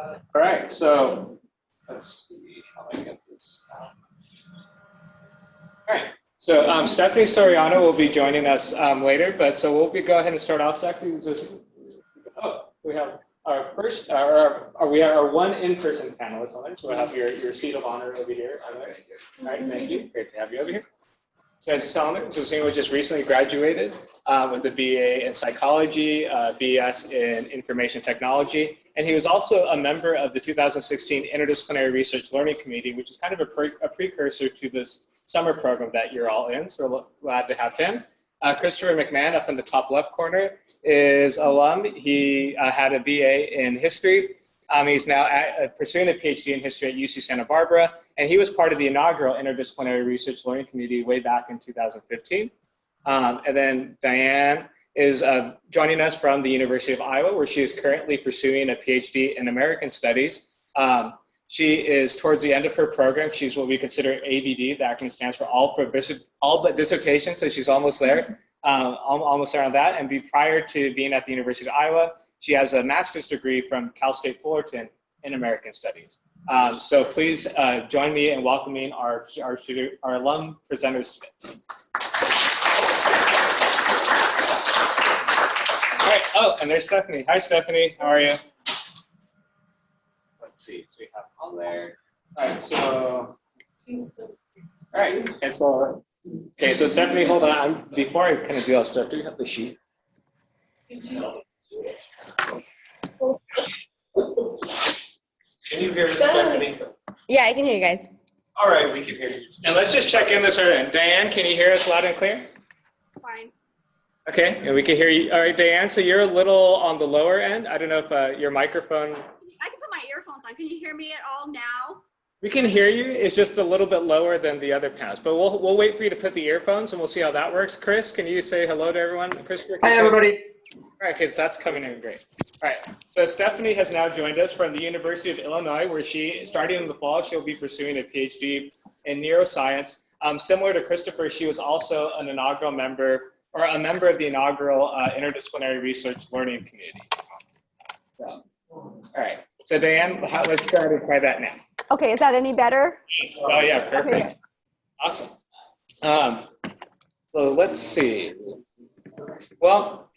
All right, so let's see how I get this out. All right, so Stephanie Soriano will be joining us later, but so we'll go ahead and start off. So actually, we have our first, we are our one in-person panelist on there, so we'll have your seat of honor over here. All right, thank you. Great to have you over here. So as you saw on there, so Sina just recently graduated with a BA in psychology, BS in information technology, and he was also a member of the 2016 Interdisciplinary Research Learning Committee, which is kind of a precursor to this summer program that you're all in, so we're glad to have him. Christopher Mcmahon up in the top left corner is alum. He had a BA in history. He's now pursuing a PhD in history at UC Santa Barbara, and he was part of the inaugural Interdisciplinary Research Learning Committee way back in 2015. And then Diane is joining us from the University of Iowa, where she is currently pursuing a PhD in American Studies. She is towards the end of her program. She's what we consider ABD. The acronym stands for all but dissertation, so she's almost there. Almost there on that. And prior to being at the University of Iowa, she has a master's degree from Cal State Fullerton in American Studies. So please join me in welcoming our alum presenters today. All right. Oh, and there's Stephanie. Hi, Stephanie. How are you? Let's see. So we have on there. All right. So. All right. And so. Okay, so Stephanie, hold on. Before I kind of do all stuff, do you have the sheet? Can you hear us, Stephanie? Yeah, I can hear you guys. All right, we can hear you. And let's just check in this order. Diane, can you hear us loud and clear? Fine. Okay, and we can hear you. All right, Diane, so you're a little on the lower end. I don't know if your microphone. I can put my earphones on. Can you hear me at all now? We can hear you. It's just a little bit lower than the other panels, but we'll wait for you to put the earphones and we'll see how that works. Chris, can you say hello to everyone? Christopher, hi, everybody. All right, kids, that's coming in great. All right, so Stephanie has now joined us from the University of Illinois, where starting in the fall, she'll be pursuing a PhD in neuroscience. Similar to Christopher, she was also an inaugural member, or a member of the inaugural Interdisciplinary Research Learning Community. So, all right, so Diane, let's try to try that now. Okay, is that any better? Oh yeah, perfect. Okay. Awesome. So let's see. Well,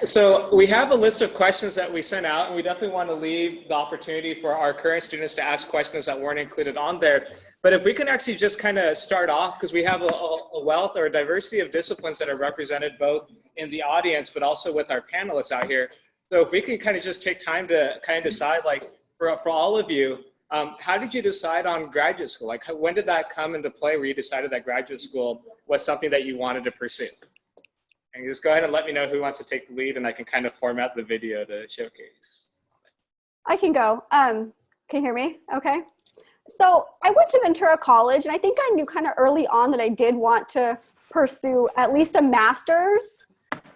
so we have a list of questions that we sent out, and we definitely want to leave the opportunity for our current students to ask questions that weren't included on there. But if we can actually just kind of start off, because we have a wealth or a diversity of disciplines that are represented both in the audience, but also with our panelists out here. So if we can kind of just take time to kind of decide, like for all of you, how did you decide on graduate school? Like, when did that come into play where you decided that graduate school was something that you wanted to pursue? And just go ahead and let me know who wants to take the lead, and I can kind of format the video to showcase. I can go. Can you hear me? Okay. So I went to Ventura College, and I think I knew kind of early on that I did want to pursue at least a master's.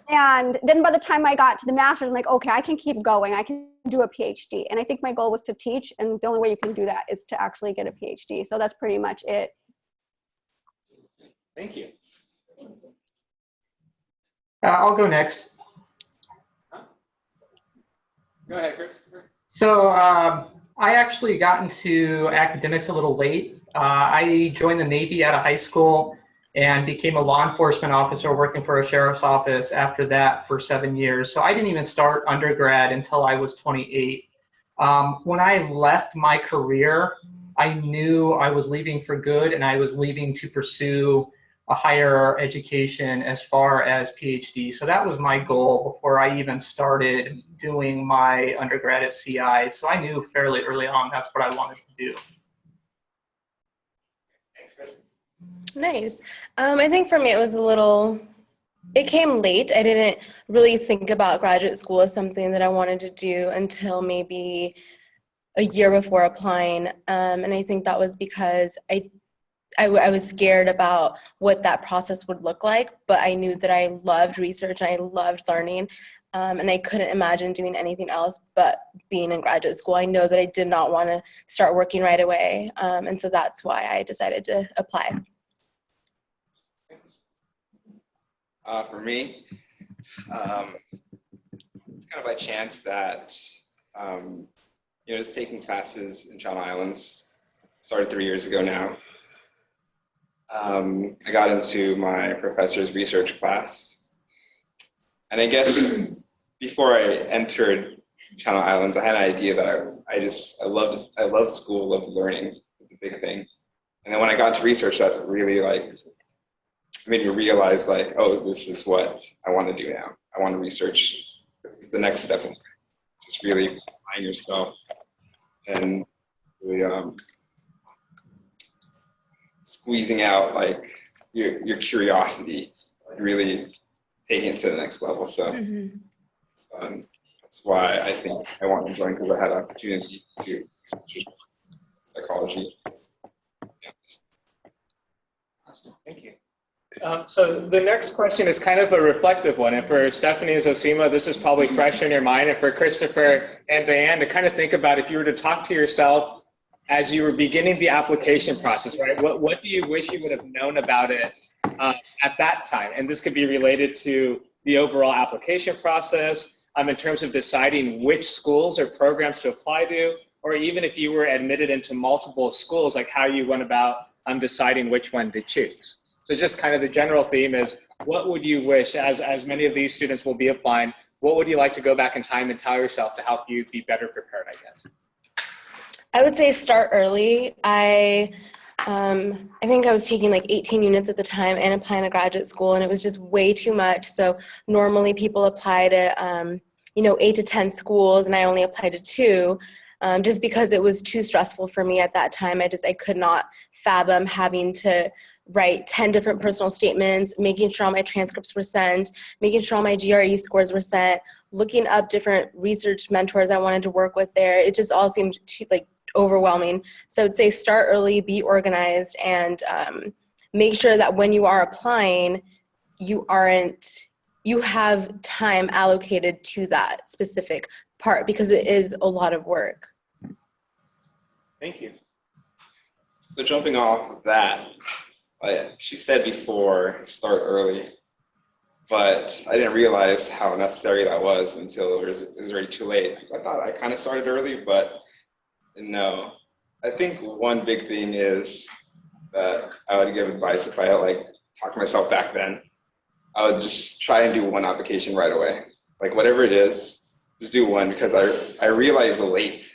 And then by the time I got to the master's, I'm like, okay, I can keep going. I can do a PhD. And I think my goal was to teach. And the only way you can do that is to actually get a PhD. So that's pretty much it. Thank you. I'll go next. Go ahead, Christopher. So I actually got into academics a little late. I joined the Navy out of high school and became a law enforcement officer working for a sheriff's office after that for 7 years. So I didn't even start undergrad until I was 28. When I left my career, I knew I was leaving for good, and I was leaving to pursue a higher education as far as PhD. So that was my goal before I even started doing my undergrad at CI. So I knew fairly early on that's what I wanted to do. Nice. I think for me, it came late. I didn't really think about graduate school as something that I wanted to do until maybe a year before applying. And I think that was because I was scared about what that process would look like, but I knew that I loved research and I loved learning. And I couldn't imagine doing anything else but being in graduate school. I know that I did not want to start working right away. And so that's why I decided to apply. For me, it's kind of by chance that just taking classes in Channel Islands. Started 3 years ago now. I got into my professor's research class. And I guess before I entered Channel Islands, I had an idea that I love school, love learning. It's a big thing. And then when I got into research, that really made me realize oh, this is what I want to do now. I want to research. This is the next step. Just really applying yourself and really squeezing out your curiosity, really taking it to the next level. So that's why I think I want to join, because I had an opportunity to research psychology. Yeah. Awesome. Thank you. So the next question is kind of a reflective one. And for Stephanie and Zosima, this is probably fresh in your mind. And for Christopher and Diane, to kind of think about if you were to talk to yourself as you were beginning the application process, right? What do you wish you would have known about it at that time? And this could be related to the overall application process, in terms of deciding which schools or programs to apply to, or even if you were admitted into multiple schools, like how you went about deciding which one to choose. So just kind of the general theme is, what would you wish, as many of these students will be applying, what would you like to go back in time and tell yourself to help you be better prepared, I guess? I would say start early. I think I was taking like 18 units at the time and applying to graduate school, and it was just way too much. So normally people apply to 8 to 10 schools, and I only applied to 2. Just because it was too stressful for me at that time. I could not fathom having to write 10 different personal statements, making sure all my transcripts were sent, making sure all my GRE scores were sent, looking up different research mentors I wanted to work with there. It just all seemed too overwhelming. So I would say start early, be organized, and make sure that when you are applying, you have time allocated to that specific part, because it is a lot of work. Thank you. So jumping off of that, she said before, start early, but I didn't realize how necessary that was until it was already too late. Because I thought I kind of started early, but no. I think one big thing is that I would give advice if I had talked to myself back then. I would just try and do one application right away. Whatever it is, just do one, because I realized late,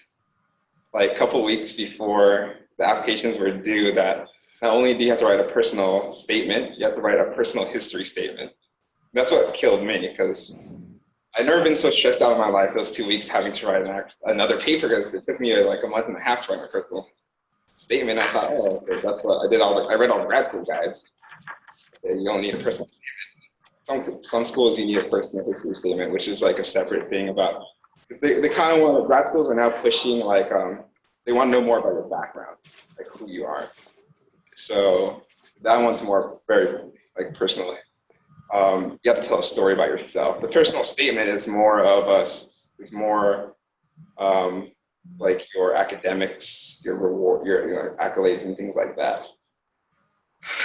a couple weeks before the applications were due, that not only do you have to write a personal statement, you have to write a personal history statement. That's what killed me, because I've never been so stressed out in my life those 2 weeks having to write another paper, because it took me a month and a half to write my personal statement. I thought, oh, okay, that's what I did. I read all the grad school guides. Okay, you don't need a personal statement. Some schools you need a personal history statement, which is a separate thing about. They kind of want, grad schools are now pushing they want to know more about your background, who you are. So that one's more very personal. You have to tell a story about yourself. The personal statement is more your academics, your reward, your accolades and things like that.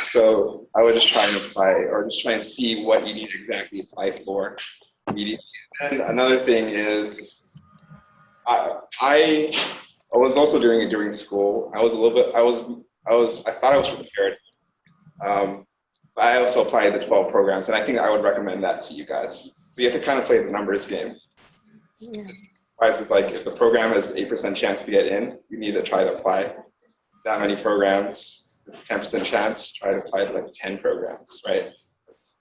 So I would just try and apply, or just try and see what you need to exactly apply for immediately. And another thing is, I was also doing it during school. I thought I was prepared. But I also applied the 12 programs, and I think I would recommend that to you guys. So you have to kind of play the numbers game. Yeah. It's if the program has 8% chance to get in, you need to try to apply that many programs. 10% chance, try to apply to 10 programs, right? That's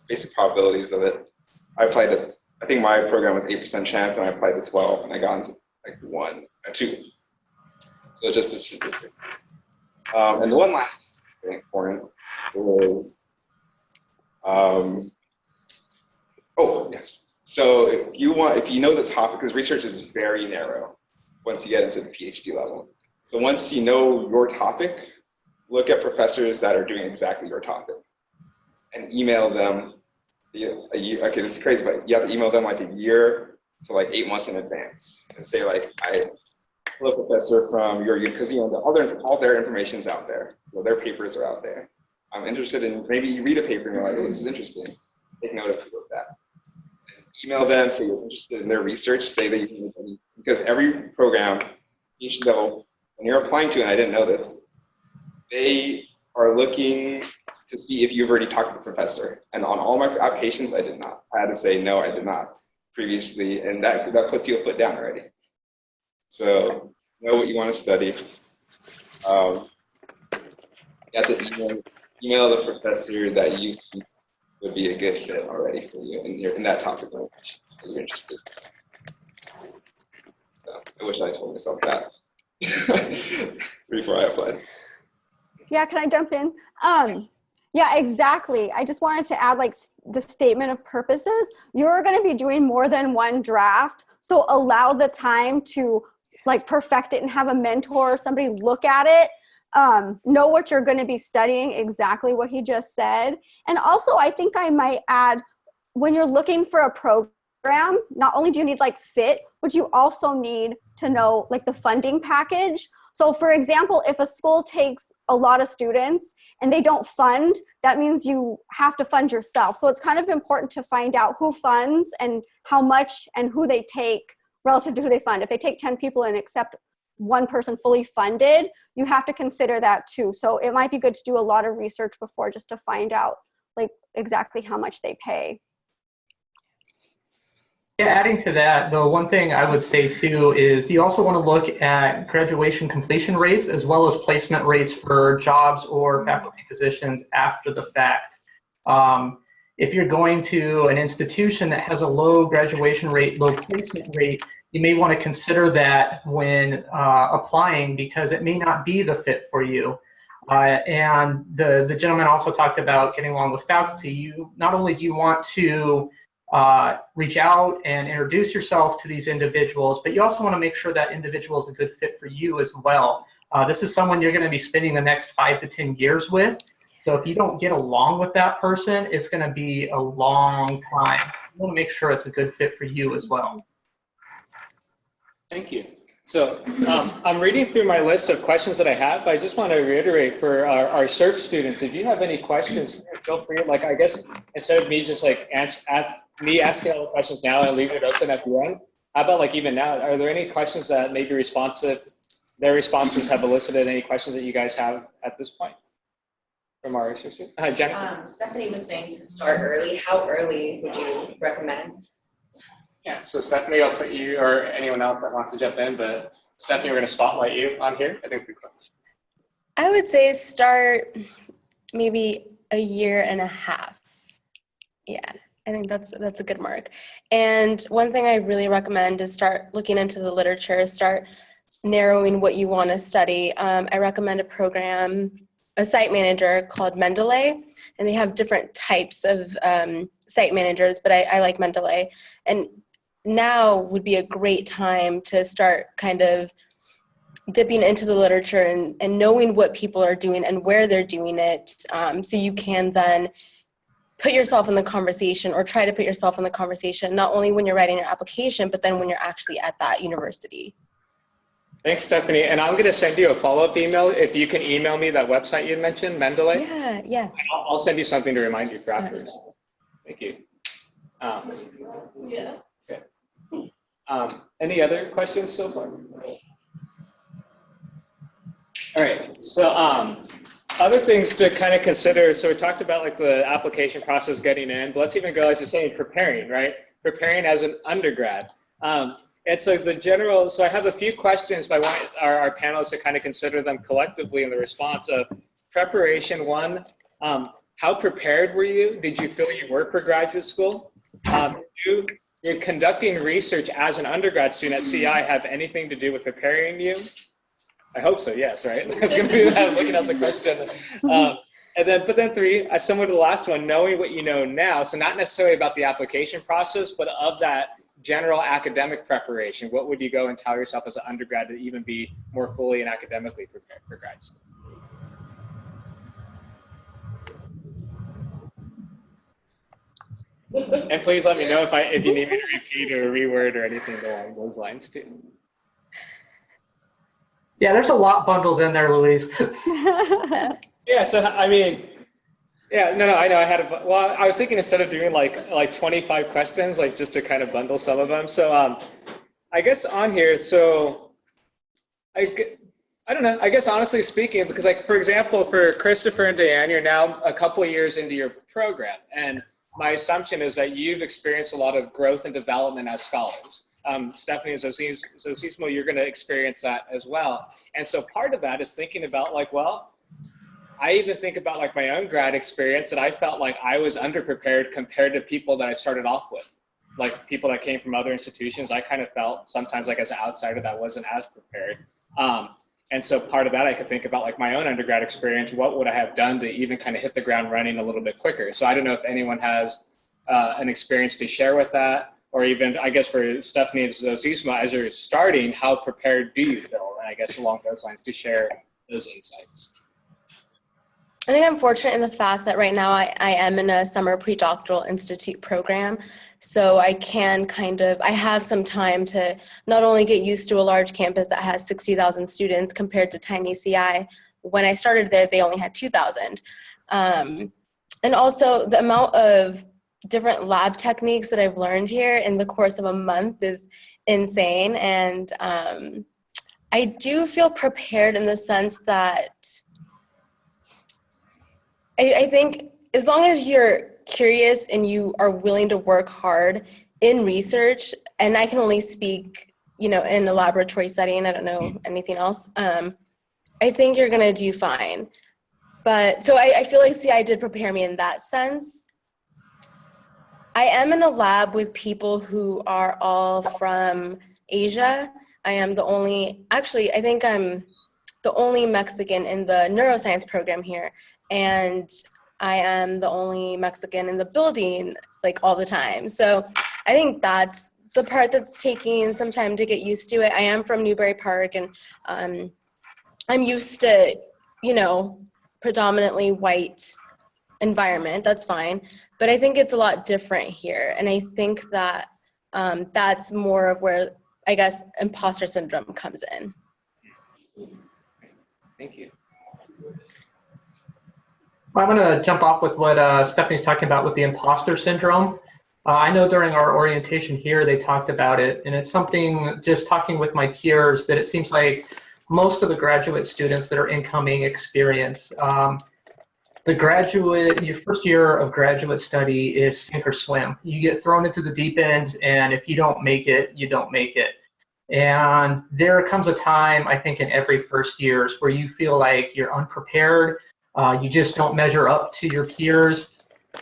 basic probabilities of it. I think my program was 8% chance, and I applied to 12, and I got into 1 or 2. So just a statistic. And the one last thing very important is, yes. So if you know the topic, because research is very narrow once you get into the PhD level. So once you know your topic, look at professors that are doing exactly your topic and email them a year. Okay, this is crazy, but you have to email them a year to 8 months in advance and say hello, professor from your, because all their information's out there. So their papers are out there. I'm interested in, maybe you read a paper and you're like, oh, this is interesting. Take note of that. And email them, say you're interested in their research, say that you can, because every program, each level, when you're applying to, and I didn't know this, they are looking to see if you've already talked to the professor. And on all my applications, I did not. I had to say, no, I did not previously, and that puts you a foot down already. So know what you want to study. You have to email the professor that you think would be a good fit already for you in that topic language that you're interested in. So, I wish I told myself that before I applied. Yeah, can I jump in? Yeah, exactly. I just wanted to add like the statement of purposes. You're going to be doing more than one draft, so allow the time to like perfect it and have a mentor or somebody look at it. Know what you're going to be studying, exactly what he just said. And also, I think I might add, when you're looking for a program, not only do you need like fit, but you also need to know like the funding package. So for example, if a school takes a lot of students and they don't fund, that means you have to fund yourself. So it's kind of important to find out who funds and how much and who they take relative to who they fund. If they take 10 people and accept one person fully funded, you have to consider that too. So it might be good to do a lot of research before, just to find out like exactly how much they pay. Yeah, adding to that, the one thing I would say too is you also want to look at graduation completion rates as well as placement rates for jobs or faculty positions after the fact. If you're going to an institution that has a low graduation rate, low placement rate, you may want to consider that when applying, because it may not be the fit for you. And the gentleman also talked about getting along with faculty. Not only do you want to reach out and introduce yourself to these individuals, but you also want to make sure that individual is a good fit for you as well. This is someone you're going to be spending the next 5 to 10 years with. So if you don't get along with that person, it's going to be a long time. You want to make sure it's a good fit for you as well. Thank you. So I'm reading through my list of questions that I have, but I just want to reiterate for our search students, if you have any questions, feel free, like I guess instead of me just like asking all the questions now and leaving it open at the end, how about like even now, are there any questions that may be responsive, their responses have elicited any questions that you guys have at this point from our research students? Hi, Jennifer. Stephanie was saying to start early. How early would you recommend? Yeah, so Stephanie, I'll put you or anyone else that wants to jump in, but Stephanie, we're going to spotlight you on here. I think the question. I would say start maybe a year and a half. Yeah, I think that's a good mark. And one thing I really recommend is start looking into the literature, start narrowing what you want to study. I recommend a site manager called Mendeley, and they have different types of site managers, but I like Mendeley. And now would be a great time to start kind of dipping into the literature and knowing what people are doing and where they're doing it, so you can then put yourself in the conversation or try to put yourself in the conversation, not only when you're writing your application, but then when you're actually at that university. Thanks, Stephanie. And I'm going to send you a follow-up email. If you can email me that website you mentioned, Mendeley. Yeah. And I'll send you something to remind you for afterwards. Thank you. Yeah. Okay. Any other questions so far? All right. So other things to kind of consider. So we talked about like the application process getting in, but let's even go, as you're saying, preparing, right? Preparing as an undergrad. And so so I have a few questions, but I want our panelists to kind of consider them collectively in the response of preparation. One, how prepared were you? Did you feel you were for graduate school? Two, you're conducting research as an undergrad student at CI have anything to do with preparing you? I hope so, yes, right? That's going to be looking up the question. But then three, similar to the last one, knowing what you know now, so not necessarily about the application process, but of that general academic preparation, what would you go and tell yourself as an undergrad to even be more fully and academically prepared for grad school? And please let me know if you need me to repeat or reword or anything along those lines too. Yeah, there's a lot bundled in there, Louise. Yeah, so I mean, Yeah, no, I know I had well, I was thinking instead of doing like 25 questions, like just to kind of bundle some of them. So I guess on here, so I, g- I don't know, I guess honestly speaking, because like, for example, for Christopher and Diane, you're now a couple of years into your program. And my assumption is that you've experienced a lot of growth and development as scholars. Stephanie and Zosismo, you're going to experience that as well. And so part of that is thinking about like, well, I even think about like my own grad experience, and I felt like I was underprepared compared to people that I started off with. Like people that came from other institutions, I kind of felt sometimes like as an outsider that wasn't as prepared. Um, and so part of that, I could think about like my own undergrad experience. What would I have done to even kind of hit the ground running a little bit quicker? So I don't know if anyone has an experience to share with that, or even I guess for Stephanie and Zosisma, as you're starting, how prepared do you feel? And I guess along those lines to share those insights. I think I'm fortunate in the fact that right now I am in a summer pre-doctoral institute program. So I can I have some time to not only get used to a large campus that has 60,000 students compared to tiny CI. When I started there, they only had 2,000. And also the amount of different lab techniques that I've learned here in the course of a month is insane. And I do feel prepared in the sense that I think as long as you're curious and you are willing to work hard in research, and I can only speak, in the laboratory setting, I don't know anything else, I think you're gonna do fine. But, so I feel like CI did prepare me in that sense. I am in a lab with people who are all from Asia. I think I'm the only Mexican in the neuroscience program here. And I am the only Mexican in the building, like all the time. So I think that's the part that's taking some time to get used to it. I am from Newbury Park, and I'm used to, predominantly white environment. That's fine. But I think it's a lot different here. And I think that that's more of where, I guess, imposter syndrome comes in. Thank you. Well, I'm going to jump off with what Stephanie's talking about with the imposter syndrome. I know during our orientation here, they talked about it, and it's something, just talking with my peers, that it seems like most of the graduate students that are incoming experience. Your first year of graduate study is sink or swim. You get thrown into the deep end, and if you don't make it, you don't make it. And there comes a time, I think, in every first years where you feel like you're unprepared. You just don't measure up to your peers.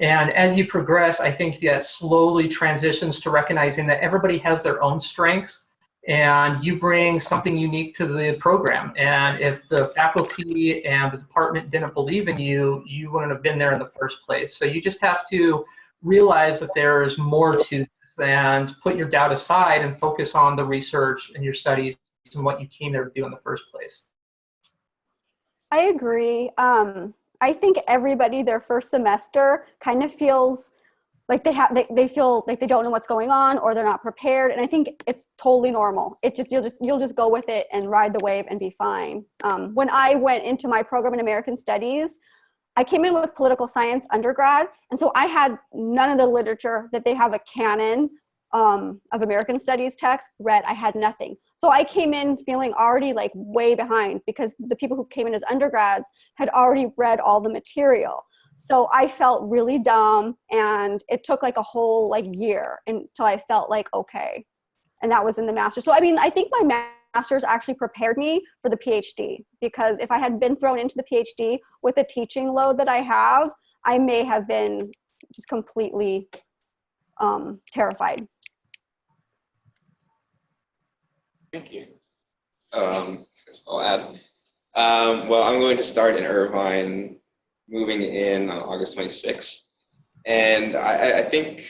And as you progress, I think that slowly transitions to recognizing that everybody has their own strengths, and you bring something unique to the program. And if the faculty and the department didn't believe in you, you wouldn't have been there in the first place. So you just have to realize that there's more to this, and put your doubt aside and focus on the research and your studies and what you came there to do in the first place. I agree. I think everybody their first semester kind of feels like they feel like they don't know what's going on, or they're not prepared, and I think it's totally normal. You'll just go with it and ride the wave and be fine. When I went into my program in American Studies, I came in with political science undergrad, and so I had none of the literature that they have a canon of American Studies text read. I had nothing. So I came in feeling already like way behind, because the people who came in as undergrads had already read all the material. So I felt really dumb, and it took like a whole year until I felt like okay. And that was in the master's. So I mean, I think my master's actually prepared me for the PhD, because if I had been thrown into the PhD with the teaching load that I have, I may have been just completely terrified. Thank you. I'll add. Well, I'm going to start in Irvine, moving in on August 26th. And I think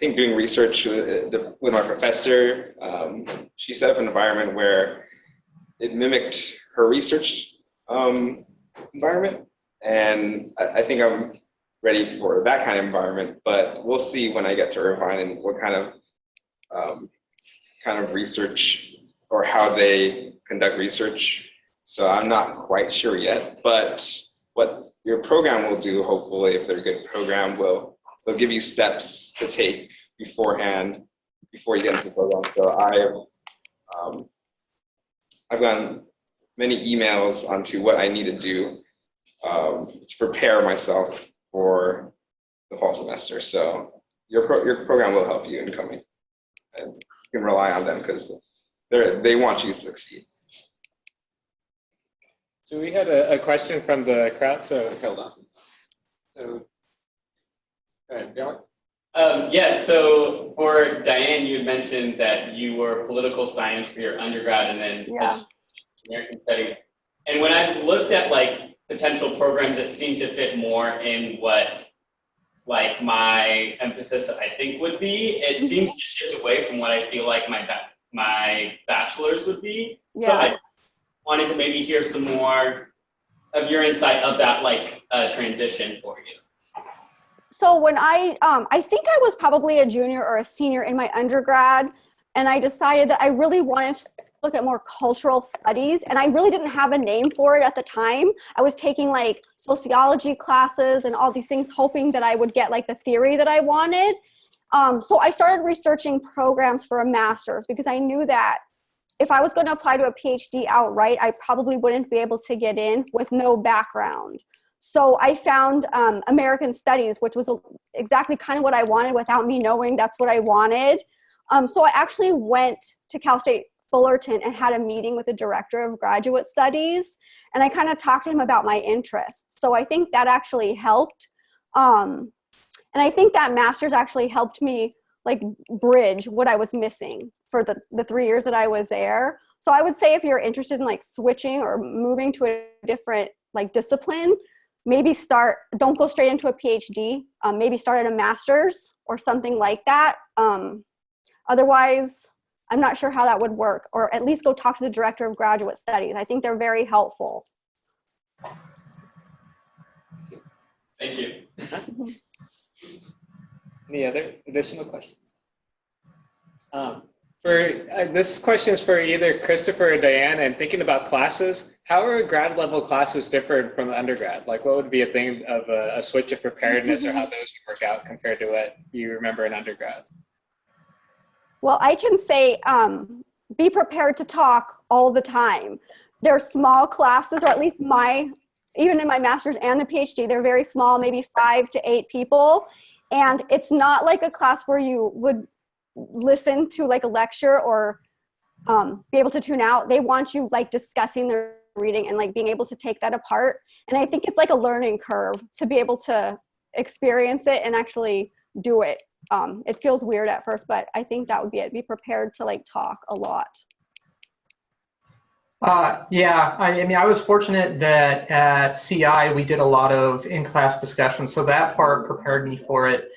doing research with my professor, she set up an environment where it mimicked her research environment. And I think I'm ready for that kind of environment, but we'll see when I get to Irvine and what kind of research or how they conduct research. So I'm not quite sure yet, but what your program will do, hopefully, if they're a good program, they'll give you steps to take beforehand, before you get into the program. So I've gotten many emails onto what I need to do to prepare myself for the fall semester. So your program will help you in coming, and you can rely on them because they want you to succeed. So we had a question from the crowd, so hold on. So, go ahead, Dylan. Yeah, so for Diane, you had mentioned that you were political science for your undergrad and then American studies. And when I've looked at like potential programs that seem to fit more in what like my emphasis I think would be, it seems to shift away from what I feel like my bachelor's would be. Yeah. So I just wanted to maybe hear some more of your insight of that like transition for you. So when I think I was probably a junior or a senior in my undergrad, and I decided that I really wanted to look at more cultural studies, and I really didn't have a name for it at the time. I was taking like sociology classes and all these things, hoping that I would get like the theory that I wanted. So I started researching programs for a master's because I knew that if I was going to apply to a PhD outright, I probably wouldn't be able to get in with no background. So I found American Studies, which was exactly kind of what I wanted without me knowing that's what I wanted. So I actually went to Cal State Fullerton and had a meeting with the director of graduate studies. And I kind of talked to him about my interests. So I think that actually helped. And I think that master's actually helped me like bridge what I was missing for the 3 years that I was there. So I would say if you're interested in like switching or moving to a different like discipline, maybe don't go straight into a PhD, maybe start at a master's or something like that. Otherwise, I'm not sure how that would work, or at least go talk to the director of graduate studies. I think they're very helpful. Thank you. Any other additional questions? This question is for either Christopher or Diane, and thinking about classes, how are grad level classes different from undergrad? Like what would be a thing of a switch of preparedness or how those would work out compared to what you remember in undergrad? Well, I can say be prepared to talk all the time. They're small classes, or at least even in my master's and the PhD, they're very small, maybe 5 to 8 people. And it's not like a class where you would listen to like a lecture or be able to tune out. They want you like discussing their reading and like being able to take that apart. And I think it's like a learning curve to be able to experience it and actually do it. It feels weird at first, but I think that would be it. Be prepared to like talk a lot. Yeah, I mean, I was fortunate that at CI we did a lot of in-class discussions, so that part prepared me for it.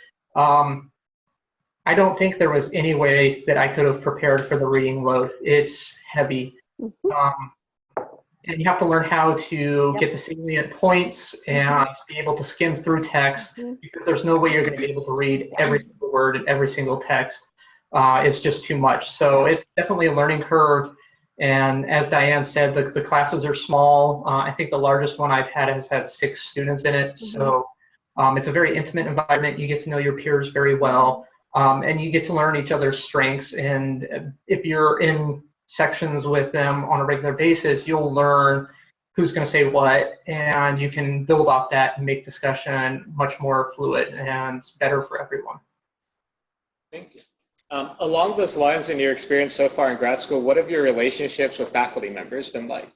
I don't think there was any way that I could have prepared for the reading load. It's heavy. And you have to learn how to get the salient points and be able to skim through text, because there's no way you're going to be able to read every single word in every single text. It's just too much. So it's definitely a learning curve. And as Diane said, the classes are small. I think the largest one I've had has had 6 students in it. So it's a very intimate environment. You get to know your peers very well. And you get to learn each other's strengths. And if you're in sections with them on a regular basis, you'll learn who's going to say what, and you can build off that and make discussion much more fluid and better for everyone. Thank you. Along those lines, in your experience so far in grad school, what have your relationships with faculty members been like?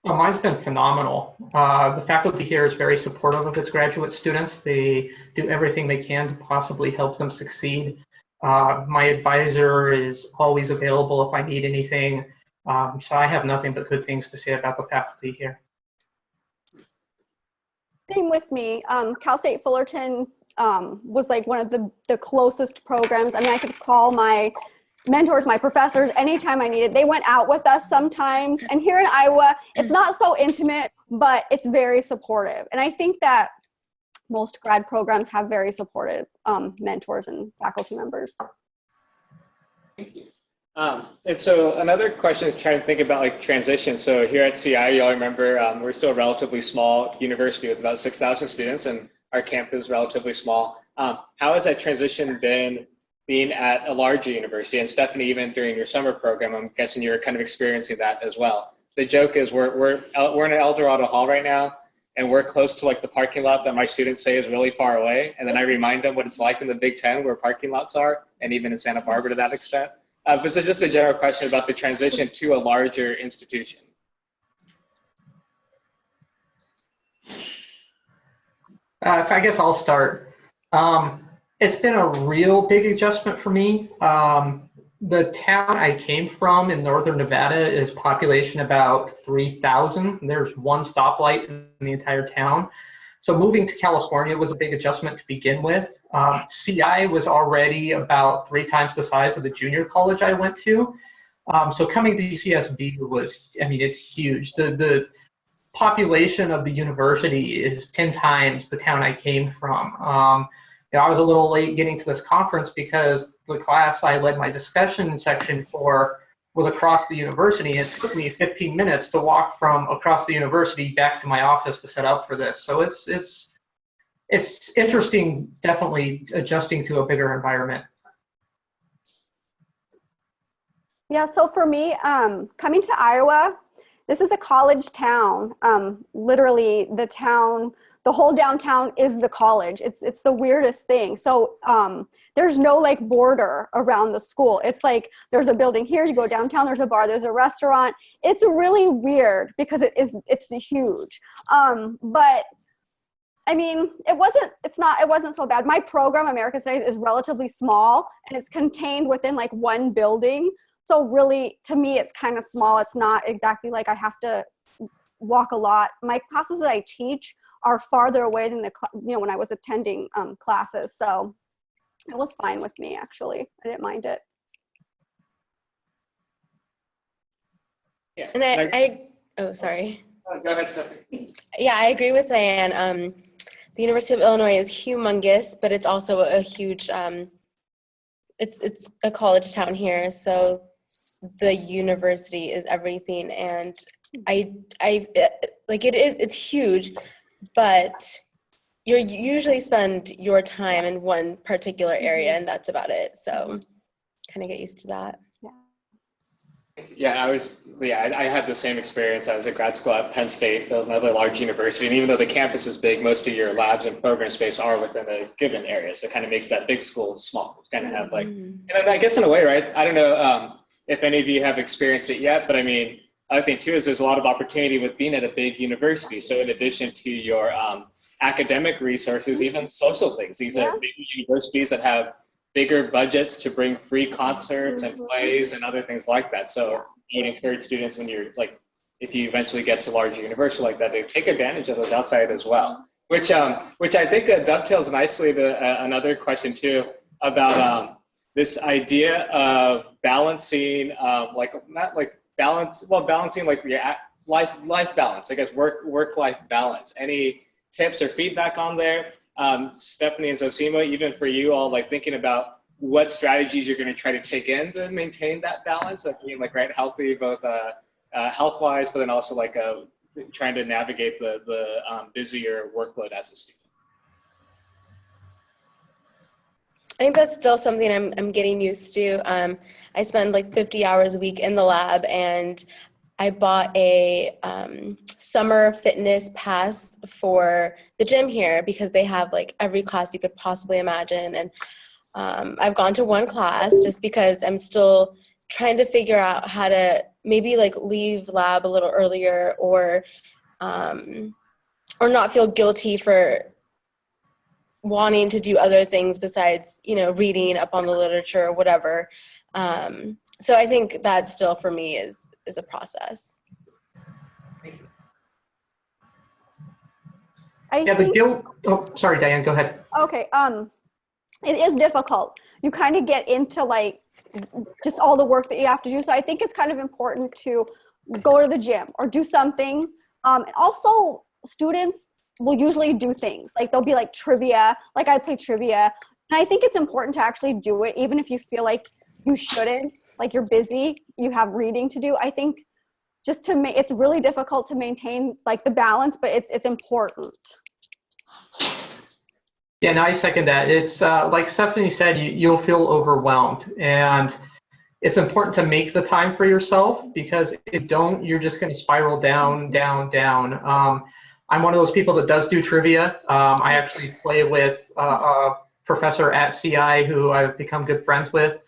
Well, mine's been phenomenal. The faculty here is very supportive of its graduate students. They do everything they can to possibly help them succeed. My advisor is always available if I need anything. So I have nothing but good things to say about the faculty here. Same with me. Cal State Fullerton was like one of the closest programs. I mean, I could call my mentors, my professors, anytime I needed. They went out with us sometimes. And here in Iowa, it's not so intimate, but it's very supportive. And I think that most grad programs have very supportive mentors and faculty members. Thank you. And so another question is trying to think about like transition. So here at CI, you all remember we're still a relatively small university with about 6,000 students, and our campus is relatively small. How has that transition been being at a larger university? And Stephanie, even during your summer program, I'm guessing you're kind of experiencing that as well. The joke is we're in El Dorado Hall right now, and we're close to like the parking lot that my students say is really far away. And then I remind them what it's like in the Big Ten where parking lots are, and even in Santa Barbara to that extent. But so just a general question about the transition to a larger institution. So I guess I'll start. It's been a real big adjustment for me. The town I came from in northern Nevada is population about 3,000. There's one stoplight in the entire town. So moving to California was a big adjustment to begin with. CI was already about 3 times the size of the junior college I went to. So coming to UCSB was, I mean, it's huge. The population of the university is 10 times the town I came from. I was a little late getting to this conference because the class I led my discussion section for was across the university. It took me 15 minutes to walk from across the university back to my office to set up for this. So it's interesting, definitely adjusting to a bigger environment. Yeah, so for me, coming to Iowa, this is a college town. Literally the whole downtown is the college. It's the weirdest thing. So there's no like border around the school. It's like there's a building here, you go downtown, there's a bar, there's a restaurant. It's really weird because it's huge. But I mean, it wasn't so bad. My program, American Studies, is relatively small and it's contained within like one building. So really, to me, it's kind of small. It's not exactly like I have to walk a lot. My classes that I teach are farther away than when I was attending classes. So it was fine with me, actually. I didn't mind it. Yeah. And oh, sorry. Go ahead, Stephanie. Yeah, I agree with Diane. The University of Illinois is humongous, but it's also a huge, it's a college town here. So the university is everything. And it's huge, but you usually spend your time in one particular area and that's about it. So kind of get used to that. Yeah, I had the same experience. I was at grad school at Penn State, another large university. And even though the campus is big, most of your labs and program space are within a given area. So it kind of makes that big school small. Kind of have like, and I guess in a way, right? I don't know if any of you have experienced it yet, but I mean, other thing too is there's a lot of opportunity with being at a big university. So in addition to your academic resources, even social things, these are big universities that have bigger budgets to bring free concerts and plays and other things like that. So I would encourage students when you're like, if you eventually get to larger university like that, to take advantage of those outside as well. Which I think dovetails nicely to another question too about this idea of balancing, balancing like your life balance, I guess, work-life balance. Any tips or feedback on there? Stephanie and Zosima, even for you all, like thinking about what strategies you're going to try to take in to maintain that balance of being like healthy, both health-wise, but then also like trying to navigate the busier workload as a student. I think that's still something I'm getting used to. I spend like 50 hours a week in the lab, and I bought a summer fitness pass for the gym here because they have like every class you could possibly imagine. And I've gone to one class just because I'm still trying to figure out how to maybe like leave lab a little earlier or not feel guilty for wanting to do other things besides, reading up on the literature or whatever. So I think that still for me is a process. Sorry, Diane, go ahead. Okay, it is difficult. You kind of get into like just all the work that you have to do. So I think it's kind of important to go to the gym or do something. And also students will usually do things like they'll be like trivia, like I play trivia. And I think it's important to actually do it, even if you feel like you shouldn't, like you're busy, you have reading to do. I think just to make, it's really difficult to maintain like the balance, but it's important. Yeah, no, I second that. It's like Stephanie said, you'll feel overwhelmed, and it's important to make the time for yourself, because if you don't, you're just going to spiral down, down, down. I'm one of those people that does do trivia. I actually play with a professor at CI who I've become good friends with.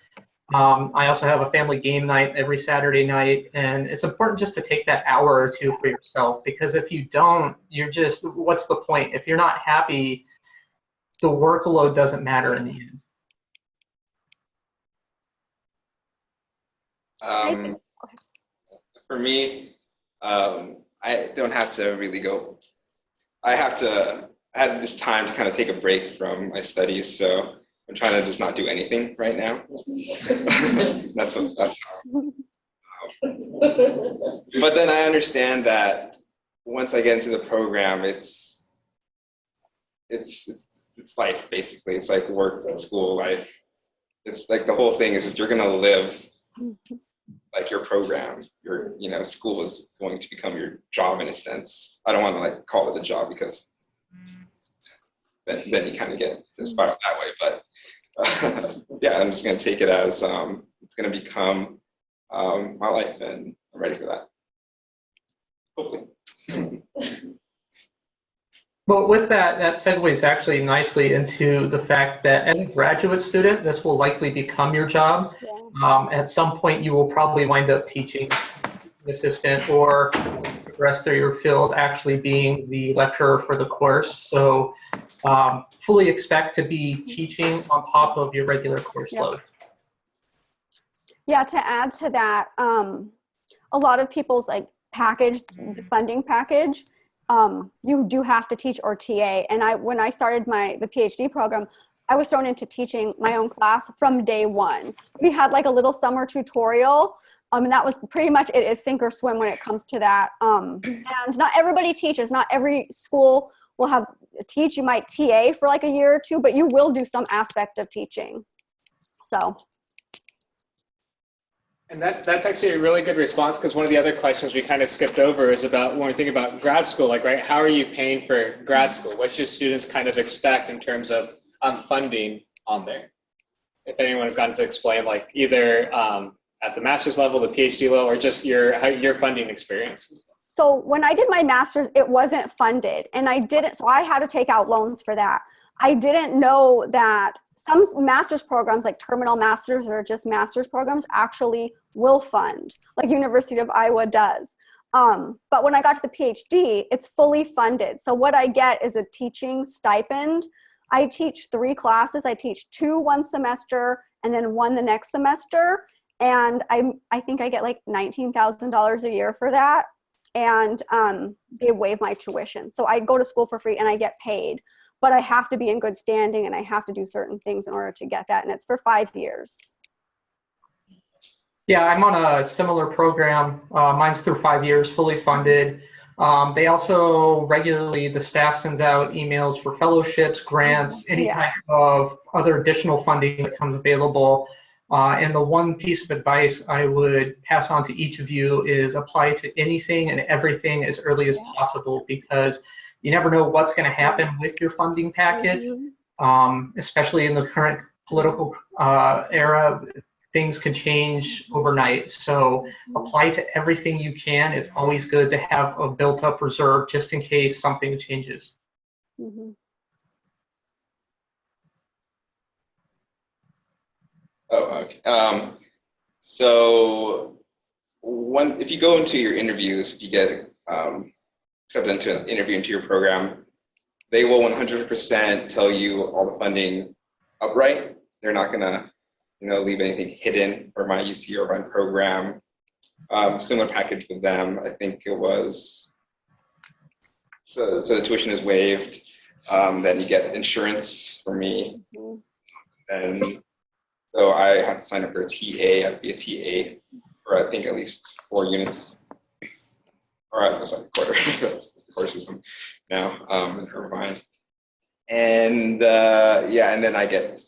I also have a family game night every Saturday night, and it's important just to take that hour or two for yourself, because if you don't, you're just, what's the point? If you're not happy, the workload doesn't matter in the end. For me, I don't have to really go. I had this time to kind of take a break from my studies, so I'm trying to just not do anything right now. that's how. But then I understand that once I get into the program, it's life, basically. It's like work, school life. It's like the whole thing is just you're gonna live like your program. Your school is going to become your job in a sense. I don't want to like call it a job, because then you kind of get to spiral that way. But yeah, I'm just gonna take it as it's gonna become my life, and I'm ready for that. Hopefully. Well, with that segues actually nicely into the fact that as a graduate student, this will likely become your job. Yeah. At some point, you will probably wind up teaching assistant, or progress through your field actually being the lecturer for the course. So fully expect to be teaching on top of your regular course load. Yeah, to add to that, a lot of people's like funding package, you do have to teach or TA. And when I started the PhD program, I was thrown into teaching my own class from day one. We had like a little summer tutorial, and that was pretty much it, is sink or swim when it comes to that. And not everybody teaches. Not every school will have teach. You might TA for like a year or two, but you will do some aspect of teaching. So. And that's actually a really good response, because one of the other questions we kind of skipped over is about when we think about grad school, like, right, how are you paying for grad school? What should students kind of expect in terms of funding on there? If anyone has gotten to explain, like either at the master's level, the PhD level, or just your funding experience. So when I did my master's, it wasn't funded, and so I had to take out loans for that. I didn't know that some master's programs, like terminal masters or just master's programs, actually will fund, like University of Iowa does. But when I got to the PhD, it's fully funded. So what I get is a teaching stipend. I teach 3 classes. I teach 2 one semester and then 1 the next semester. And I think I get like $19,000 a year for that. And they waive my tuition. So I go to school for free and I get paid. But I have to be in good standing and I have to do certain things in order to get that. And it's for 5 years. Yeah, I'm on a similar program. Mine's through 5 years, fully funded. They also regularly, the staff sends out emails for fellowships, grants, any type of other additional funding that comes available. And the one piece of advice I would pass on to each of you is apply to anything and everything as early as possible, because you never know what's going to happen with your funding package, especially in the current political era. Things can change overnight. So apply to everything you can. It's always good to have a built-up reserve just in case something changes. Oh, okay. So if you go into your interviews, if you get accepted into an interview into your program, they will 100% tell you all the funding upright. They're not gonna, leave anything hidden for my UC or my program. Similar package with them. I think it was, so the tuition is waived. Then you get insurance for me. And so I have to sign up for a TA. I have to be a TA for I think at least 4 units. Or I'm sorry, quarter. That's the core system now in Irvine. And and then I get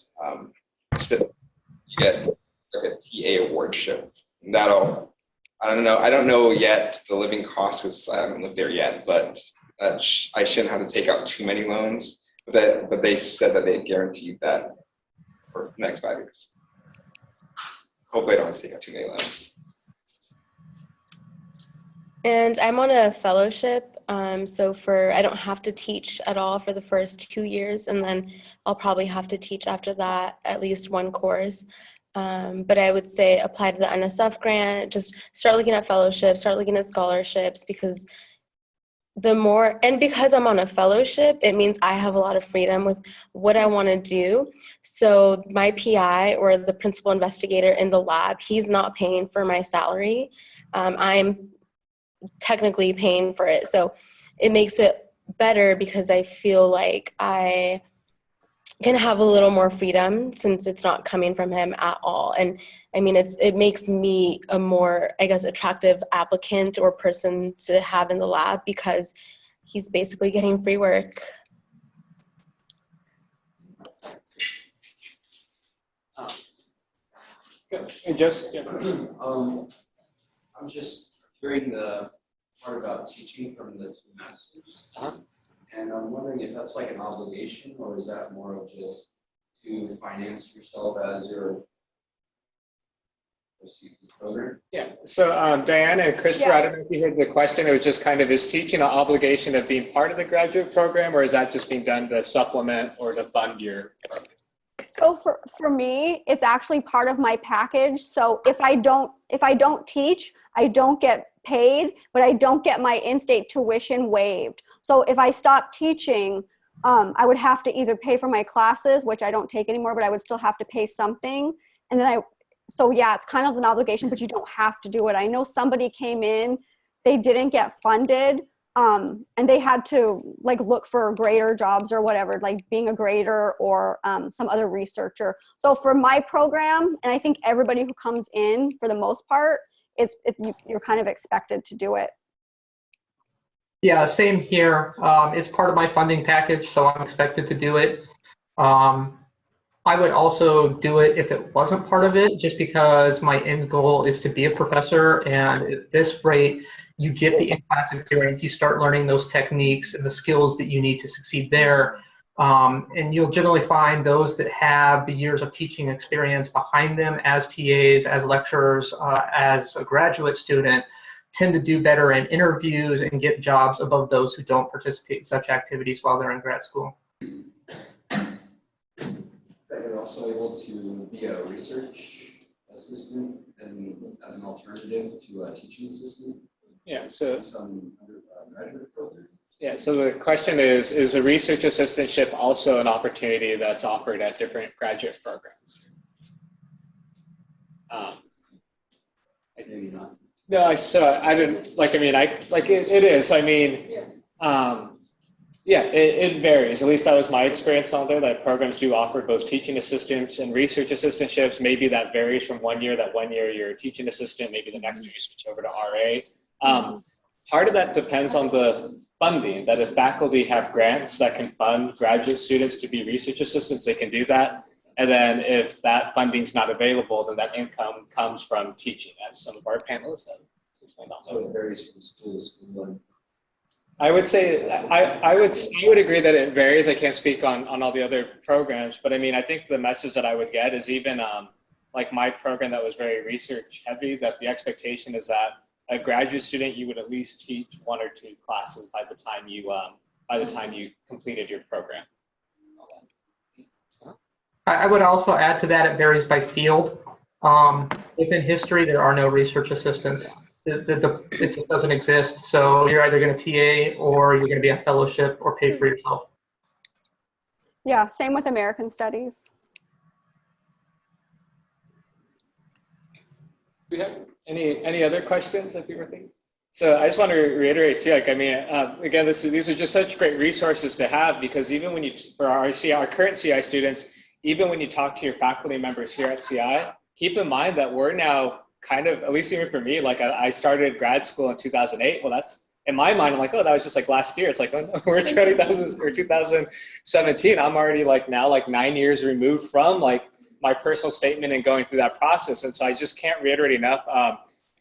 you get like a TA awardship. And that'll, I don't know yet the living costs because I haven't lived there yet, but I shouldn't have to take out too many loans. But they said that they guaranteed that for the next 5 years. Hopefully I don't have to take out too many loans. And I'm on a fellowship, so I don't have to teach at all for the first 2 years, and then I'll probably have to teach after that at least one course. But I would say apply to the NSF grant, just start looking at fellowships, start looking at scholarships, because because I'm on a fellowship, it means I have a lot of freedom with what I want to do. So my PI, or the principal investigator in the lab, he's not paying for my salary. I'm technically paying for it. So it makes it better because I feel like I can have a little more freedom since it's not coming from him at all. And I mean, it makes me a more, I guess, attractive applicant or person to have in the lab because he's basically getting free work. I'm just hearing the part about teaching from the 2 masters. And I'm wondering if that's like an obligation, or is that more of just to finance yourself as your program? Yeah, so Diana and Christopher, I don't know if you heard the question. It was just kind of, is teaching an obligation of being part of the graduate program, or is that just being done to supplement or to fund your program? So for me, it's actually part of my package. So if I don't teach, I don't get paid, but I don't get my in-state tuition waived. So if I stop teaching, I would have to either pay for my classes, which I don't take anymore, but I would still have to pay something. And then so yeah, it's kind of an obligation, but you don't have to do it. I know somebody came in, they didn't get funded, and they had to like look for grader jobs or whatever, like being a grader or some other researcher. So for my program, and I think everybody who comes in for the most part, you're kind of expected to do it. Yeah, same here. It's part of my funding package, so I'm expected to do it. I would also do it if it wasn't part of it, just because my end goal is to be a professor, and at this rate, you get the in-class experience, you start learning those techniques and the skills that you need to succeed there. And you'll generally find those that have the years of teaching experience behind them as TAs, as lecturers, as a graduate student, tend to do better in interviews and get jobs above those who don't participate in such activities while they're in grad school. That you're also able to be a research assistant and as an alternative to a teaching assistant. Yeah, so some undergraduate program. Yeah, so the question is a research assistantship also an opportunity that's offered at different graduate programs? Maybe not. No, I didn't, like, I mean, it is, I mean, yeah, it varies. At least that was my experience on there, that programs do offer both teaching assistants and research assistantships. Maybe that varies from one year, that 1 year you're a teaching assistant, maybe the next year you switch over to RA. Part of that depends on the funding, that if faculty have grants that can fund graduate students to be research assistants, they can do that. And then if that funding's not available, then that income comes from teaching, as some of our panelists have explained. So it varies from school to school. I would say, I would agree that it varies. I can't speak on all the other programs, but I mean, I think the message that I would get is even like my program that was very research heavy, that the expectation is that a graduate student, you would at least teach 1 or 2 classes by the time you completed your program. I would also add to that, it varies by field. Within history, there are no research assistants. It just doesn't exist. So you're either going to TA or you're going to be on fellowship or pay for yourself. Yeah, same with American Studies. Do we have any other questions that people are thinking? So I just want to reiterate too, like, I mean, again, these are just such great resources to have, because even when for our current CI students, even when you talk to your faculty members here at CI, keep in mind that we're now kind of, at least even for me, like I started grad school in 2008. Well, that's, in my mind, I'm like, oh, that was just like last year. It's like, oh, no, we're 2017. I'm already like now like 9 years removed from like my personal statement and going through that process. And so I just can't reiterate enough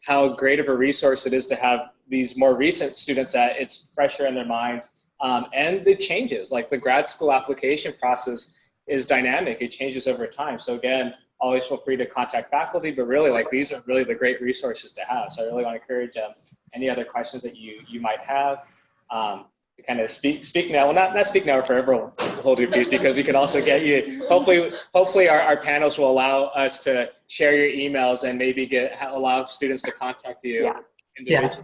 how great of a resource it is to have these more recent students that it's fresher in their minds. And the changes, like the grad school application process is dynamic. It changes over time. So again, always feel free to contact faculty, but really like these are really the great resources to have. So I really want to encourage any other questions that you might have. To kind of speak now, well, not speak now forever, hold your peace, because we can also get you, hopefully our panels will allow us to share your emails and maybe allow students to contact you individually as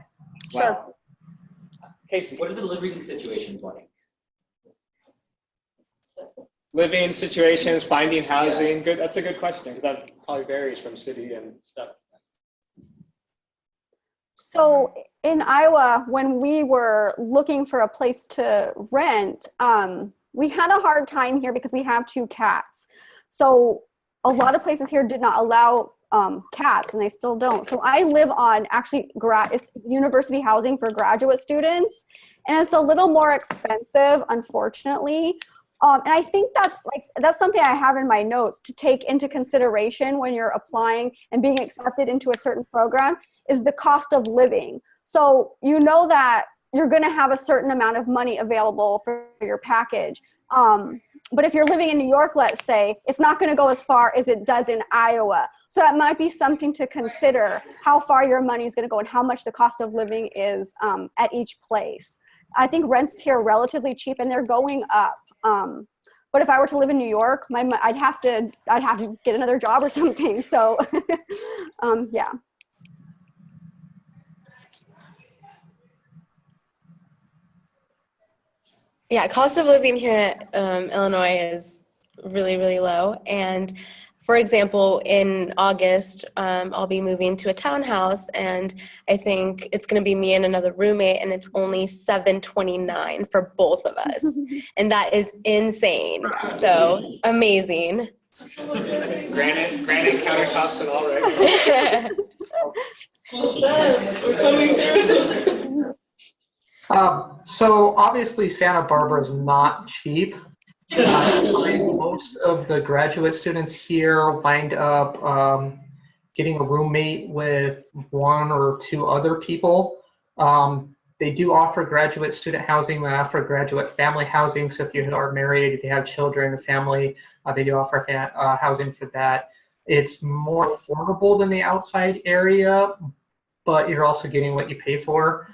well. Sure. Casey. What are the living situations like? Living situations, finding housing, good. That's a good question because that probably varies from city and stuff. So in Iowa, when we were looking for a place to rent, we had a hard time here because we have 2 cats. So a lot of places here did not allow cats, and they still don't. So I live on actually it's university housing for graduate students, and it's a little more expensive, unfortunately. And I think that's something I have in my notes to take into consideration when you're applying and being accepted into a certain program is the cost of living. So you know that you're going to have a certain amount of money available for your package. But if you're living in New York, let's say, it's not going to go as far as it does in Iowa. So that might be something to consider, how far your money is going to go and how much the cost of living is at each place. I think rents here are relatively cheap and they're going up. But if I were to live in New York, I'd have to get another job or something. So yeah. Yeah, cost of living here in Illinois is really, really low. And for example, in August, I'll be moving to a townhouse, and I think it's going to be me and another roommate, and it's only $729 for both of us. And that is insane. So amazing. Granite countertops and all, right? So obviously Santa Barbara is not cheap. Most of the graduate students here wind up getting a roommate with 1 or 2 other people. They do offer graduate student housing, they offer graduate family housing. So if you are married, if you have children, a family, they do offer housing for that. It's more affordable than the outside area, but you're also getting what you pay for.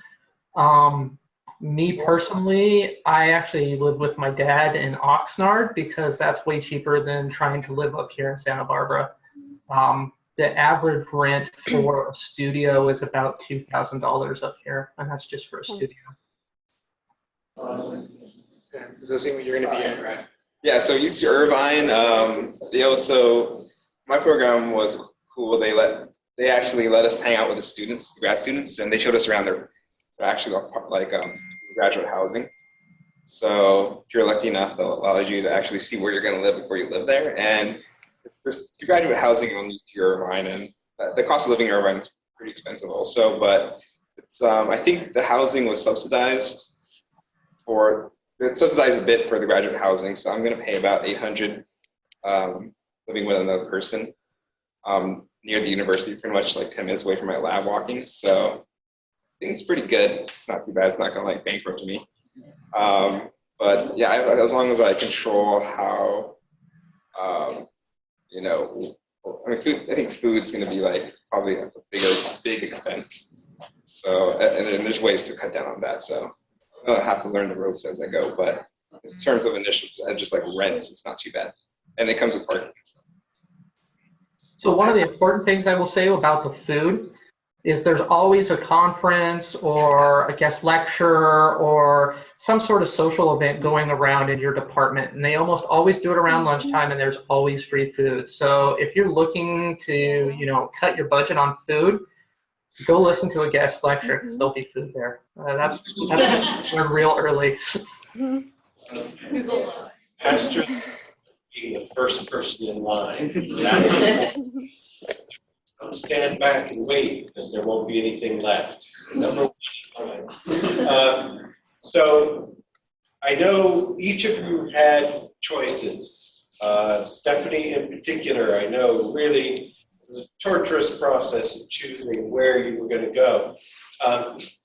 Me personally, I actually live with my dad in Oxnard because that's way cheaper than trying to live up here in Santa Barbara. The average rent for a studio is about $2,000 up here, and that's just for a studio. Does this seem what you're going to be in, right? Yeah, so UC Irvine, my program was cool. They actually let us hang out with the students, the grad students, and they showed us around their actually like graduate housing. So if you're lucky enough, they'll allow you to actually see where you're going to live before you live there. And it's this graduate housing on UC Irvine, and the cost of living in Irvine is pretty expensive also. But it's I think the housing was subsidized, or it's subsidized a bit for the graduate housing. So I'm going to pay about $800 living with another person near the university, pretty much like 10 minutes away from my lab walking. So I think it's pretty good. It's not too bad. It's not going to like bankrupt me. But yeah, as long as I control how, I think food's going to be like probably a big expense. So, and there's ways to cut down on that. So I'll have to learn the ropes as I go. But in terms of initial, just like rent, it's not too bad. And it comes with parking. So one of the important things I will say about the food is there's always a conference or a guest lecture or some sort of social event going around in your department. And they almost always do it around lunchtime, and there's always free food. So if you're looking to, cut your budget on food, go listen to a guest lecture because there'll be food there. That's we're real early. Pastor being the first person in line. Don't stand back and wait because there won't be anything left. Number one. So I know each of you had choices Stephanie in particular, I know really was a torturous process of choosing where you were going to go.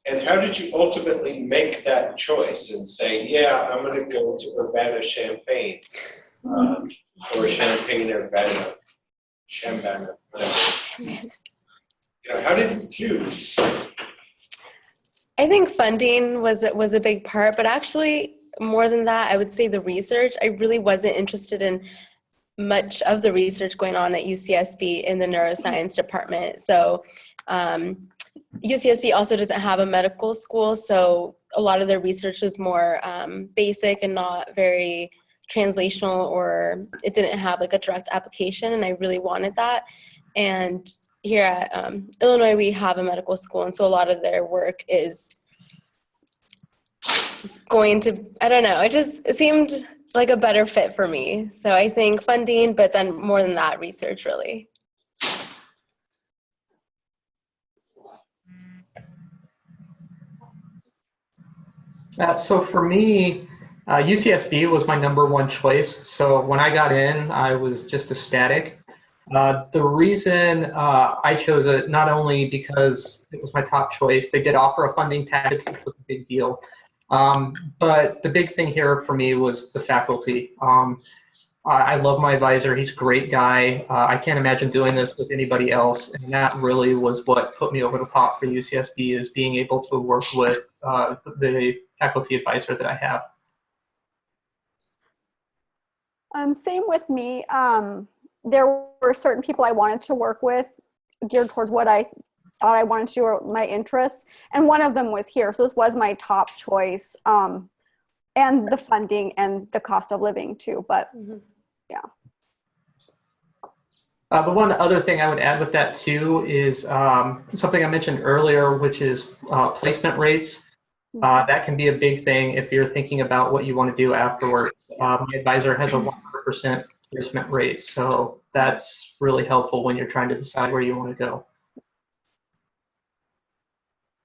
And how did you ultimately make that choice and say, yeah, I'm going to go to Urbana-Champaign, or Champaign-Urbana, Champaign, whatever. You know, how did you choose? I think funding was a big part, but actually more than that, I would say the research. I really wasn't interested in much of the research going on at UCSB in the neuroscience department. So UCSB also doesn't have a medical school, so a lot of their research was more basic and not very translational, or it didn't have like a direct application, and I really wanted that. And here at Illinois, we have a medical school, and so a lot of their work is going to, I don't know, it seemed like a better fit for me. So I think funding, but then more than that, research really. So for me, UCSB was my #1 choice. So when I got in, I was just ecstatic. The reason I chose it, not only because it was my top choice, they did offer a funding package, which was a big deal. But the big thing here for me was the faculty. I love my advisor. He's a great guy. I can't imagine doing this with anybody else. And that really was what put me over the top for UCSB, is being able to work with the faculty advisor that I have. Same with me. There were certain people I wanted to work with geared towards what I thought I wanted to do, or my interests. And one of them was here. So this was my top choice. And the funding and the cost of living too, but yeah. But one other thing I would add with that too is something I mentioned earlier, which is placement rates. That can be a big thing if you're thinking about what you want to do afterwards. My advisor has a 100% placement rate, so that's really helpful when you're trying to decide where you want to go.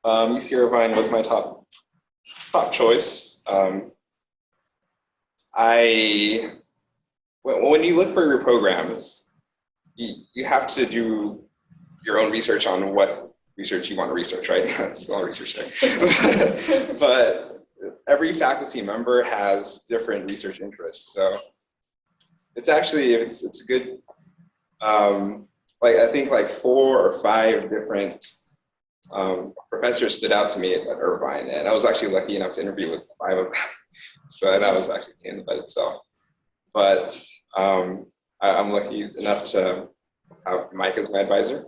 UC Irvine was my top choice. When you look for your programs, you have to do your own research on what research you want to research, right? That's all research there. But every faculty member has different research interests, so it's actually it's a good. I think like 4 or 5 different professors stood out to me at Irvine, and I was actually lucky enough to interview with 5 of them. So that was actually in by itself. But I'm lucky enough to have Mike as my advisor.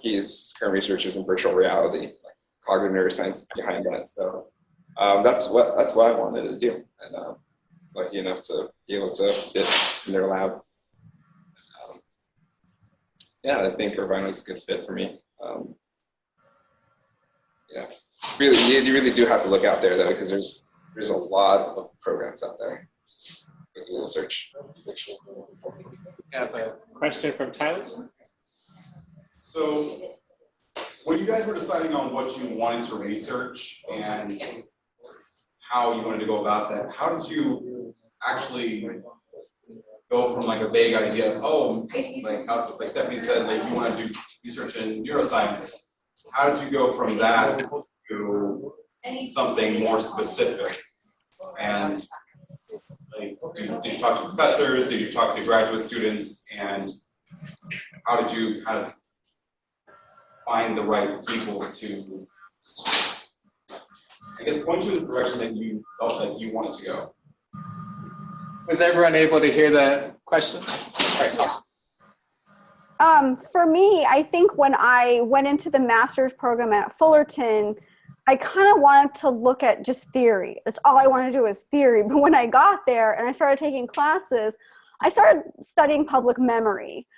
His current research is in virtual reality, like cognitive neuroscience behind that. So that's what I wanted to do, and lucky enough to be able to fit in their lab. Yeah, I think Irvine was a good fit for me. Yeah, really, you really do have to look out there though, because there's a lot of programs out there. Just Google search. I have a question from Tyler. So when you guys were deciding on what you wanted to research and how you wanted to go about that, how did you actually go from like a vague idea of, like Stephanie said, like you want to do research in neuroscience. How did you go from that to something more specific? And like, did you talk to professors? Did you talk to graduate students? And how did you kind of find the right people to, I guess, point you in the direction that you felt that you wanted to go? Was everyone able to hear the question? All right, awesome. For me, I think when I went into the master's program at Fullerton, I kind of wanted to look at just theory. That's all I wanted to do is theory. But when I got there and I started taking classes, I started studying public memory.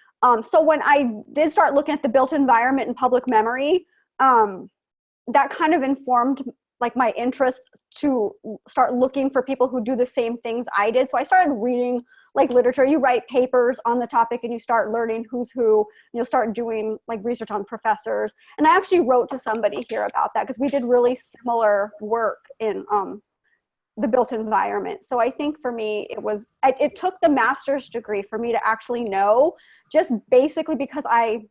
So when I did start looking at the built environment in public memory, that kind of informed like my interest to start looking for people who do the same things I did. So I started reading like literature. You write papers on the topic and you start learning who's who, and you'll start doing like research on professors. And I actually wrote to somebody here about that because we did really similar work in the built environment. So I think for me, it took the master's degree for me to actually know, just basically because I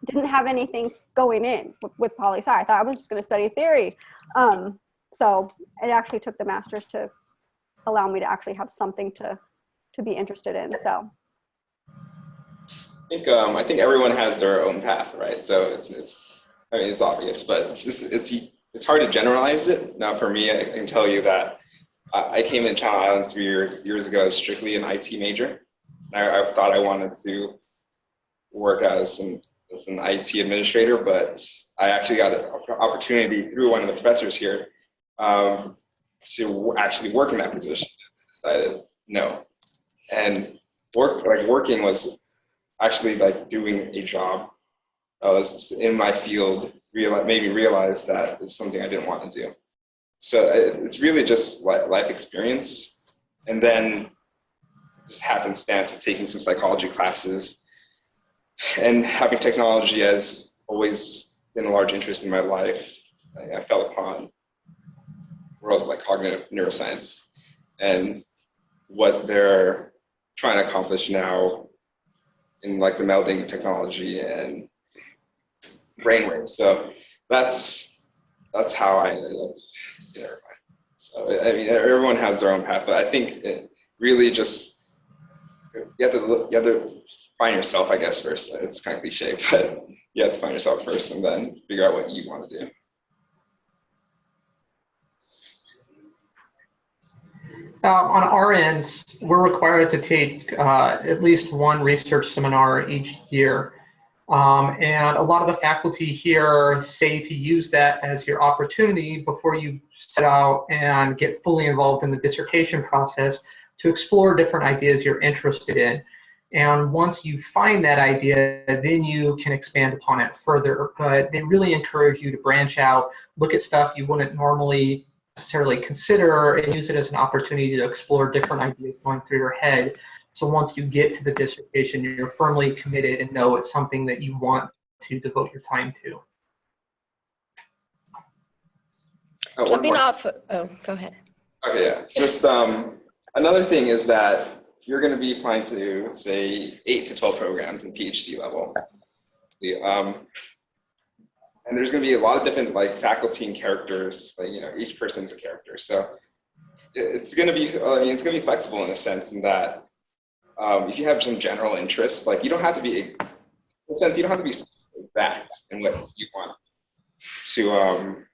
didn't have anything going in with poli-sci. I thought I was just going to study theory. So it actually took the master's to allow me to actually have something to be interested in. So I think everyone has their own path, right? So it's obvious, but it's hard to generalize it. Now, for me, I can tell you that I came in Channel Islands 3 years ago as strictly an IT major. I thought I wanted to work as an IT administrator, but I actually got an opportunity through one of the professors here to actually work in that position. I decided no, and working was actually like doing a job that was in my field. Made me realize that it's something I didn't want to do. So it's really just life experience, and then just happenstance of taking some psychology classes and having technology has always been a large interest in my life. I fell upon the world of like cognitive neuroscience and what they're trying to accomplish now in like the melding of technology and brainwaves. So that's how I ended up in Irvine. So I mean, everyone has their own path, but I think it really just you have to find yourself, I guess, first. It's kind of cliche, but you have to find yourself first and then figure out what you want to do. On our end, we're required to take at least one research seminar each year. And a lot of the faculty here say to use that as your opportunity before you set out and get fully involved in the dissertation process to explore different ideas you're interested in. And once you find that idea, then you can expand upon it further. But they really encourage you to branch out, look at stuff you wouldn't normally necessarily consider, and use it as an opportunity to explore different ideas going through your head. So once you get to the dissertation, you're firmly committed and know it's something that you want to devote your time to. Jumping off, oh, go ahead. Okay, yeah. Just another thing is that you're going to be applying to, say, 8 to 12 programs in PhD level. And there's going to be a lot of different like faculty and characters. Like, you know, each person's a character. So it's going to be, it's going to be flexible in a sense in that if you have some general interests, like you don't have to be, in a sense, you don't have to be exact in what you want to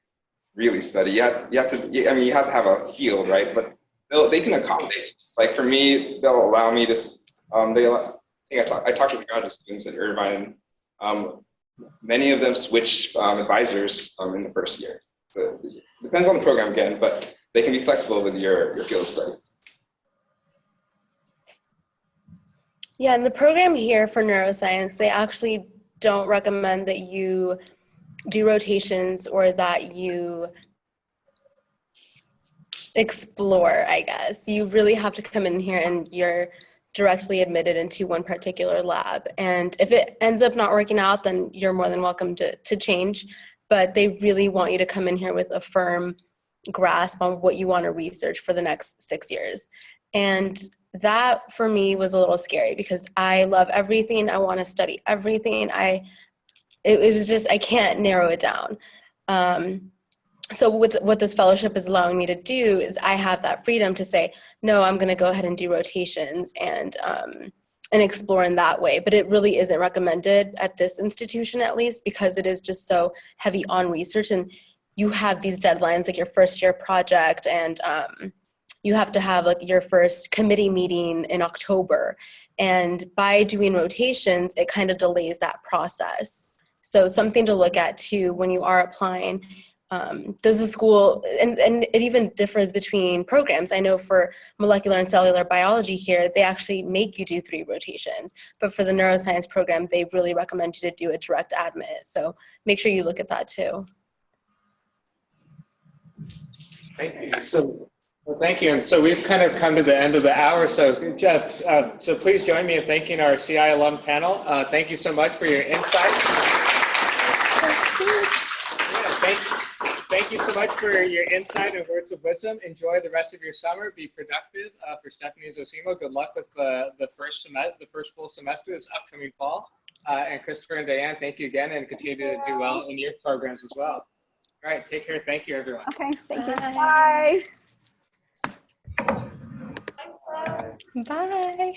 really study. You have to have a field, right? But they can accommodate. Like for me, they'll allow me to. I talked to the graduate students at Irvine. Many of them switch advisors in the first year. So it depends on the program again, but they can be flexible with your field of study. Yeah, and the program here for neuroscience, they actually don't recommend that you do rotations or that you explore, I guess. You really have to come in here and you're directly admitted into one particular lab. And if it ends up not working out, then you're more than welcome to change. But they really want you to come in here with a firm grasp on what you want to research for the next 6 years. And that for me was a little scary because I love everything. I want to study everything. It was just, I can't narrow it down. So with what this fellowship is allowing me to do is I have that freedom to say, no, I'm going to go ahead and do rotations and explore in that way. But it really isn't recommended at this institution, at least, because it is just so heavy on research. And you have these deadlines, like your first year project, and you have to have like your first committee meeting in October. And by doing rotations, it kind of delays that process. So something to look at too when you are applying. Does the school, and it even differs between programs. I know for molecular and cellular biology here, they actually make you do 3 rotations. But for the neuroscience program, they really recommend you to do a direct admit. So make sure you look at that too. Thank you. Well, thank you. And so we've kind of come to the end of the hour. So Jeff, so please join me in thanking our CI alum panel. Thank you so much for your insights. Yeah, thank you. thank you so much for your insight and words of wisdom. Enjoy the rest of your summer. Be productive. For Stephanie Zosimo, good luck with the first full semester this upcoming fall. And Christopher and Diane, thank you again, and continue to do well in your programs as well. All right, take care. Thank you, everyone. Okay, thank you. Bye. Bye.